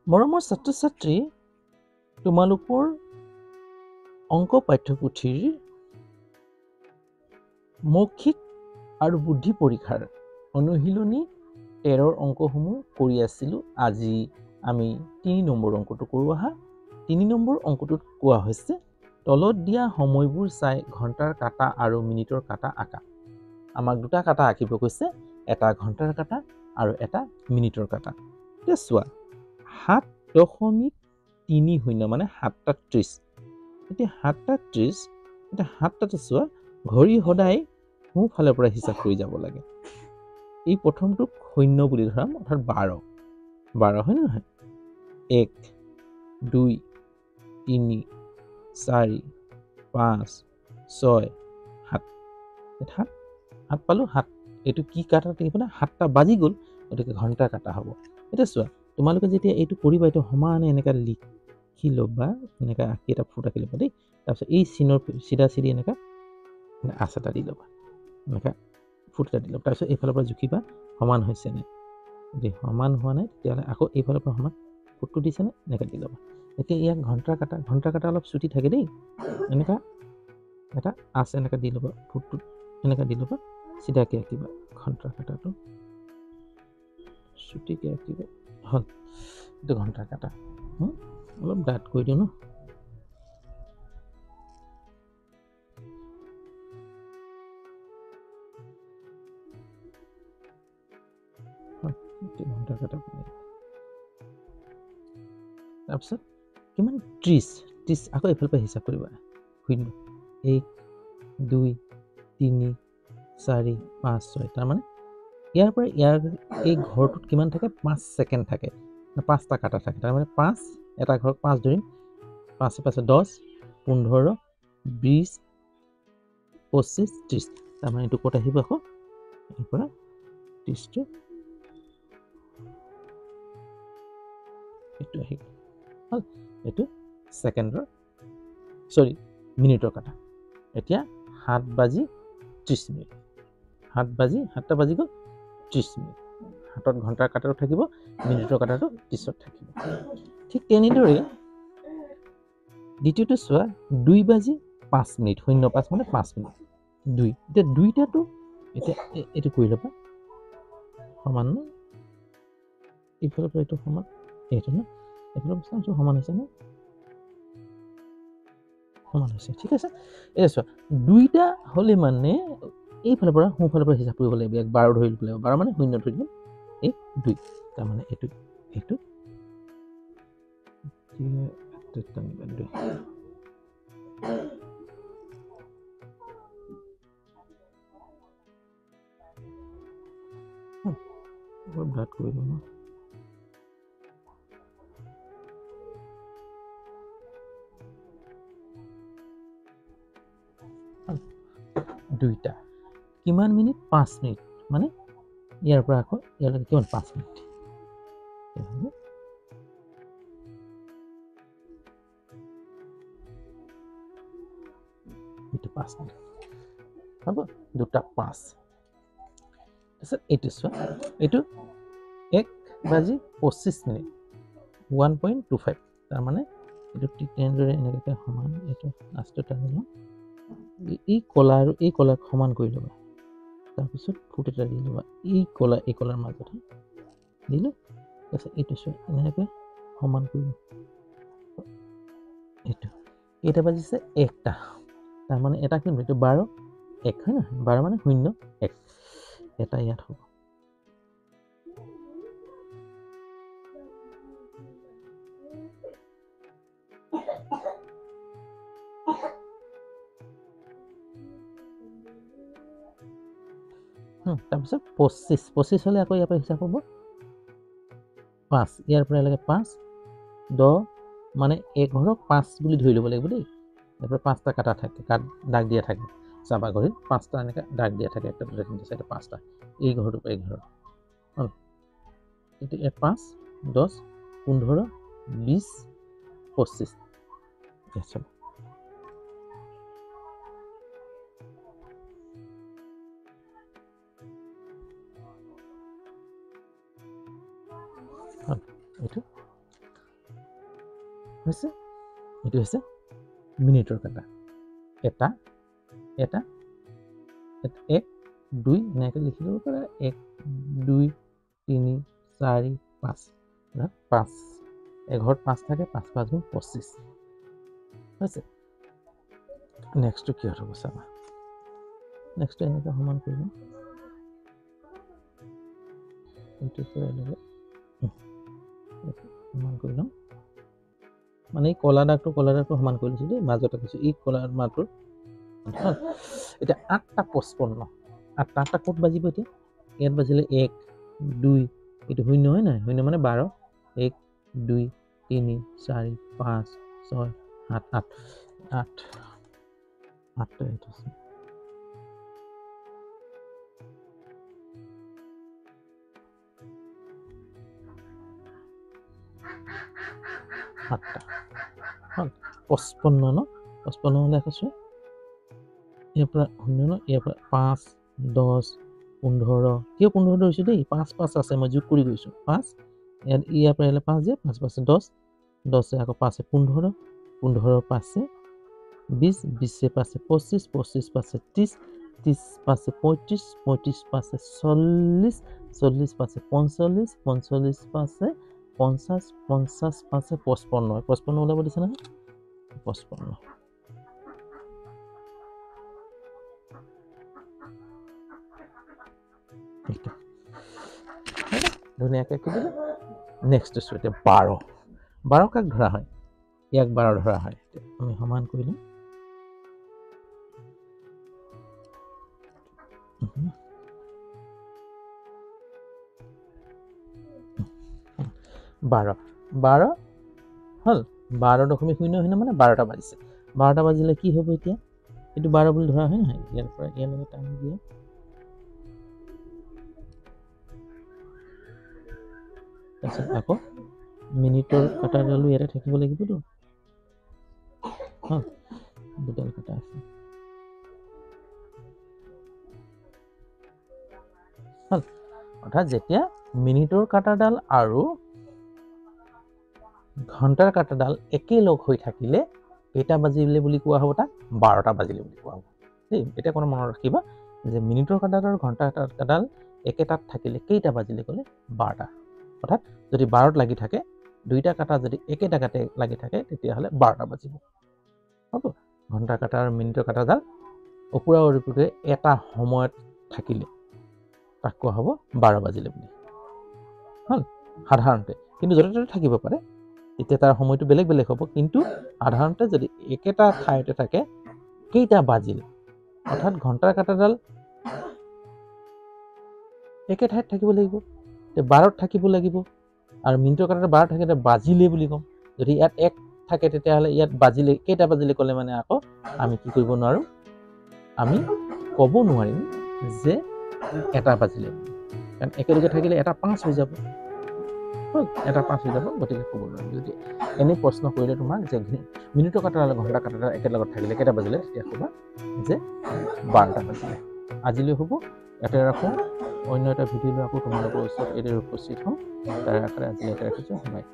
মৰমৰ ছাত্ৰ-ছাত্ৰী, তোমালোকৰ অংক পাঠ্যপুথিৰ মৌখিক আৰু বুদ্ধি পৰীক্ষাৰ অনুশীলনী 13ৰ অংকসমূহ কৰি আছিলোঁ। আজি আমি 3 নম্বৰ অংকটো কৰোঁ আহা। 3 নম্বৰ অংকটোত কোৱা হৈছে তলত দিয়া সময়বোৰ চাই ঘণ্টাৰ কাঁটা আৰু মিনিটৰ কাঁটা আঁকা। আমাক দুটা কাঁটা আঁকিব কৈছে, এটা ঘণ্টাৰ কাঁটা আৰু এটা মিনিটৰ কাঁটা। এতিয়া চোৱা 7.30 মানে 7টা 30। এতিয়া 7টা 30, এতিয়া 7টাতে চোৱা ঘড়ী সদায় সোঁফালৰ পৰা হিচাপ কৰি যাব লাগে। এই প্ৰথমটোক 0 বুলি ধৰাম, অৰ্থাৎ 12 হয় নে নহয়? 1 2 3 4 5 6 7 7 পালো। 7 এইটো কি কাটা থাকিব না? 7টা বাজি গ'ল, গতিকে ঘণ্টাৰ কাটা হ'ব। এতিয়া চোৱা তোমালোকে যেতিয়া এইটো কৰিবা, এইটো সমানে এনেকৈ লিখি ল'বা, এনেকৈ আঁকি এটা ফুট আঁকি ল'বা দেই। তাৰপিছত এই চিনৰ চিধা চিধি এনেকৈ আঁচ এটা দি ল'বা, এনেকৈ ফুট এটা দি ল'বা। তাৰপিছত এইফালৰ পৰা জুখিবা সমান হৈছে নাই। যদি সমান হোৱা নাই তেতিয়াহ'লে আকৌ এইফালৰ পৰা সমান ফুটটো দিছেনে, এনেকৈ দি ল'বা। এতিয়া ইয়াক ঘণ্টাৰ কাটা অলপ চুটি থাকে দেই। এনেকুৱা এটা আঁচ এনেকৈ দি ল'বা, ফুটটোত এনেকৈ দি ল'বা, চিধাকৈ আঁকিবা ঘণ্টাৰ কাটাটো, চুটিকৈ আঁকিবা। হ'ল, এইটো ঘণ্টাৰ কাটা। অলপ ডাঠ কৰি দিওঁ ন। ঘণ্টাৰ কাটা তাৰপিছত কিমান? 30 আকৌ এইফালৰ পৰা হিচাপ কৰিবা। 0 1 2 3 4 5 6। তাৰমানে ইয়াৰ পৰা ইয়াৰ এই ঘৰটোত কিমান থাকে? 5 ছেকেণ্ড থাকে, 5টা কাটা থাকে। তাৰমানে 5, এটা ঘৰক 5 ধৰিম, 5 5 10 15 20 25 30। তাৰমানে এইটো ক'ত আহিব? আকৌ ইয়াৰ পৰা 30টো এইটো আহিব। হ'ল, এইটো ছেকেণ্ডৰ মিনিটৰ কাটা। এতিয়া 7:30। 7টা বাজি গ'ল, 30 মিনিট। হাতত ঘণ্টাৰ কাটাটো থাকিব, মিনিটৰ কাটাটো পিছত থাকিব। ঠিক তেনেদৰে দ্বিতীয়টো চোৱা 2:05 05 মানে 5 মিনিট। 2 এতিয়া দুইটাটো এতিয়া এইটো কৰি ল'বা সমান ন। এইফালৰ পৰা এইটো সমান, এইটো ন, এইফালৰ পৰা সমান হৈছে নে? সমান হৈছে, ঠিক আছে। এতিয়া চোৱা দুইটা হ'লে মানে এইফালৰ পৰা সোঁফালৰ পৰা হিচাপ কৰিব লাগিব। 12 ধৰি ল'ব লাগিব, 12 মানে 0 ধৰি দিম, এই 2। তাৰমানে এইটো অলপ ডাঠ কৰি দিওঁ ন। দুইটা কিমান মিনিট? 5 মিনিট। মানে ইয়াৰ পৰা আকৌ ইয়ালৈকে কিমান? 5 মিনিট। এইটো 5 মিনিট হ'ব, দুটা 5। তাৰপিছত এইটো চোৱা, এইটো 1:25 1.25। তাৰমানে এইটো ঠিক তেনেদৰে এনেকৈ সমান, এইটো আঁচটো টানি লওঁ, এই কলা আৰু এই কলাক সমান কৰি ল'বা। তাৰপিছত ফুট এটা দি ল'বা এই কলাৰ মাজত দিলোঁ। তাৰপিছত এইটো চোৱা এনেকৈ সমান কৰি লওঁ। এইটো কেইটা বাজিছে? 1টা। তাৰমানে এটা কিমান? এইটো 12 1 হয় নহয়? 12 মানে 0 1, এটা ইয়াত হ'ব। তাৰপিছত 25 হ'লে আকৌ ইয়াৰ পৰা হিচাপ হ'ব 5। ইয়াৰ পৰা ইয়ালৈকে 5 10 মানে এঘৰক 5 বুলি ধৰি ল'ব লাগিব দেই। ইয়াৰ পৰা 5টা কাটা থাকে, দাগ দিয়া থাকে। চাবা ঘড়ীত 5টা এনেকৈ দাগ দিয়া থাকে, 1 2 3 4 5টা। এই ঘৰটোৰ পৰা এই ঘৰ হ'ল। এতিয়া ইয়াত 5 10 15 20 25। চাবা এইটো হৈছে এইটো হৈছে মিনিটৰ কাটা এটা এটা 1 2 এনেকৈ লিখি ল'ব পাৰে 1 2 3 4 5 5 এঘৰত 5 থাকে 5 5 গুণ 25 হৈছে নেক্সটটো কি হ'ব চাবা নেক্সট এনেকৈ সমান কৰি লম এইটো পৰা লগে সমান কৰি লম মানে এই কলা দাগটো সমান কৰি লৈছোঁ দেই মাজতে কৈছোঁ এই কলা মাহটোৰ এতিয়া 8টা 55 8টা ক'ত বাজিব এতিয়া ইয়াত বাজিলে 1 2 এইটো শূন্য হয় নাই শূন্য মানে 12 1 2 3 4 5 6 7 8 8 8টা এইটো আছে সাতটা 55 ন 55 হলে কৈছোঁ ইয়াৰ পৰা শূন্য ন ইয়াৰ পৰা 5 10 15 কিয় 15 ধৰিছোঁ দেই 5 5 আছে মই যোগ কৰি গৈছোঁ 5 ইয়াৰ পৰা আহিলে 5 যে 5 5 10 10 আকৌ 5 15 15 5 20 20 5 25 25 5 30 30 5 35 35 5 40 40 5 45 45 5 50 50 5 55 55 ওলাব দিছে নহয় 55 ধুনীয়াকৈ কি দিলে নেক্সট আছে এতিয়া 12 12 কাক ধৰা হয় ইয়াক 12 ধৰা হয় আমি সমান কৰি লম 12 12 হল 12.00 মানে 12টা বাজিছে 12টা বাজিলে কি হ'ব এতিয়া এইটো 12 বুলি ধৰা হয় নহয় ইয়াৰ পৰা ইয়ালৈকে টানি দিয়ে তাৰপিছত আকৌ মিনিটৰ কাটাডালো ইয়াতে থাকিব লাগিবতো দুডাল কাটা আছে অৰ্থাৎ যেতিয়া মিনিটৰ কাটাডাল আৰু ঘণ্টাৰ কাটাডাল একেলগ হৈ থাকিলে কেইটা বাজিলে বুলি কোৱা হ'ব তাক 12টা বাজিলে বুলি কোৱা হ'ব দেই এটা কোনো মনত ৰাখিবা যে মিনিটৰ কাটাডাল আৰু ঘণ্টাৰ কাটাডাল একেটাত থাকিলে কেইটা বাজিলে ক'লে 12টা অৰ্থাৎ যদি 12ত লাগি থাকে দুইটা কাটা যদি একেটা কাটে লাগি থাকে তেতিয়াহ'লে 12টা বাজিব হ'ব ঘণ্টাৰ কাটা আৰু মিনিটৰ কাটাডাল ওপৰা ওপৰিকৈ এটা সময়ত থাকিলে তাক কোৱা হ'ব 12 বাজিলে বুলি হল সাধাৰণতে কিন্তু য'তে ত'তে থাকিব পাৰে এতিয়া তাৰ সময়টো বেলেগ বেলেগ হ'ব কিন্তু সাধাৰণতে যদি একেটা ঠাইতে থাকে কেইটা বাজিল অৰ্থাৎ ঘণ্টাৰ কাটাডাল একে ঠাইত থাকিব লাগিব 12ত থাকিব লাগিব আৰু মিনিটৰ কাটাডাল 12 থাকে বাজিলে বুলি ক'ম যদি ইয়াত 1 থাকে তেতিয়াহ'লে ইয়াত বাজিলে কেইটা বাজিলে ক'লে মানে আকৌ আমি কি কৰিব নোৱাৰো আমি ক'ব নোৱাৰিম যে এটা বাজিলে কাৰণ একেলগে থাকিলে এটা 5 হৈ যাব এটা 5 হৈ যাব গতিকে ক'ব নোৱাৰিম যদি এনে প্ৰশ্ন কৰিলে তোমাক যে মিনিটৰ কাটাডাল ঘণ্টাৰ কাটাডাল একেলগত থাকিলে কেইটা বাজিলে তেতিয়া ক'বা যে 12টা বাজিলে আজিলৈ হ'ব ইয়াতে ৰাখোঁ অন্য এটা ভিডিঅ' লৈ আকৌ তোমালোকৰ ওচৰত এইদৰে উপস্থিত হ'ম তাৰ আশাৰে আজিলৈ ৰাখিছোঁ বাই